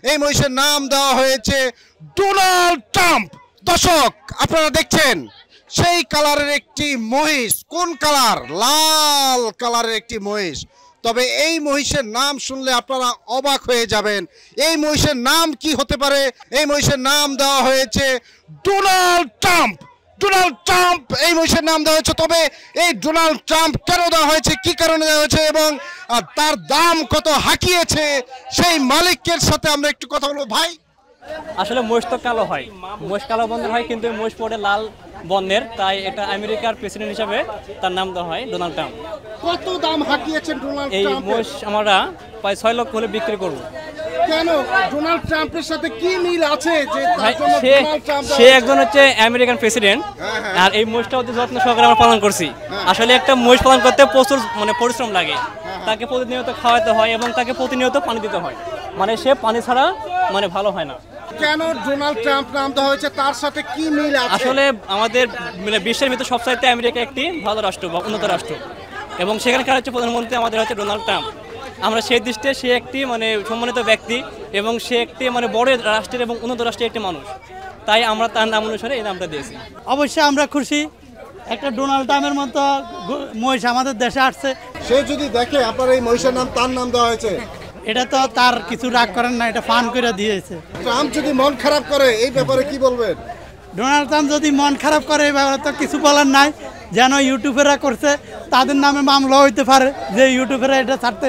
এই মহিষের নাম দেওয়া হয়েছে ডোনাল্ড ট্রাম্প। দর্শক আপনারা দেখছেন সেই কালারের একটি মহিষ। কোন কালার? লাল কালারের একটি মহিষ। তবে এই মহিষের নাম শুনলে আপনারা অবাক হয়ে যাবেন। এই মহিষের নাম কি হতে পারে? এই মহিষের নাম দেওয়া হয়েছে ডোনাল্ড ট্রাম্প। ডোনাল্ড ট্রাম্প এই মহিষের নাম দেওয়া হয়েছে। তবে এই ডোনাল্ড ট্রাম্প কেন দেওয়া হয়েছে, কি কারণে দেওয়া হয়েছে এবং তার দাম কত হাঁকিয়েছে, সেই মালিকের সাথে আমরা একটু কথা বলবো। ভাই, আসলে মহিষ তো কালো হয়, মহিষ কালো বর্ণের হয়, কিন্তু মহিষ পড়ে লাল বর্ণের, তাই এটা আমেরিকার প্রেসিডেন্ট হিসাবে তার নাম দেওয়া হয় ডোনাল্ড ট্রাম্প। কত দাম হাঁকিয়েছেন ডোনাল্ড এই ট্রাম্প? মহিষ আমরা প্রায় 6 লক্ষ হলে বিক্রি করবো। কেন? ডোনাল্ড ট্রাম্পের সাথে কি মিল আছে যে তার জন্য ডোনাল্ড ট্রাম্প? সে একজন হচ্ছে আমেরিকান প্রেসিডেন্ট, আর এই মহিষটা অতি যত্ন সহকারে আমরা পালন করছি। আসলে একটা মহিষ পালন করতে প্রচুর পরিশ্রম লাগে। তাকে প্রতিনিয়ত খাওয়াতে হয় এবং তাকে প্রতিনিয়ত পানি দিতে হয়, সে পানি ছাড়া ভালো হয় না। কেন ডোনাল্ড ট্রাম্প নাম দেওয়া হয়েছে, তার সাথে কি মিল আছে? আসলে আমাদের বিশ্বের ভিতর সবচাইতে আমেরিকা একটি ভালো রাষ্ট্র বা উন্নত রাষ্ট্র, এবং সেখানকার হচ্ছে প্রধানমন্ত্রী আমাদের হচ্ছে ডোনাল্ড ট্রাম্প। আমরা সেই দৃষ্টিতে সে একটি সম্মানিত ব্যক্তি এবং সে একটি বড় রাষ্ট্রের এবং উন্নত রাষ্ট্রের একটি মানুষ, তাই আমরা তার নাম অনুসারে এই নামটা দিয়েছি। অবশ্যই আমরা খুশি, একটা ডোনাল্ড ট্রাম্পের মতো মহিষ আমাদের দেশে আসছে। সে যদি দেখে আপনার এই মহিষের নাম, তার নাম দেওয়া হয়েছে, এটা তো তার কিছু রাগ করেন না, এটা ফান করে দিয়েছে। ট্রাম্প যদি মন খারাপ করে এই ব্যাপারে কি বলবেন? ডোনাল্ড ট্রাম্প যদি মন খারাপ করে এই ব্যাপারে তো কিছু বলার নাই, যেন ইউটিউবেরা করছে তাদের নামে মামলা হইতে পারে যে ইউটিউবেরা এটা ছাড়তে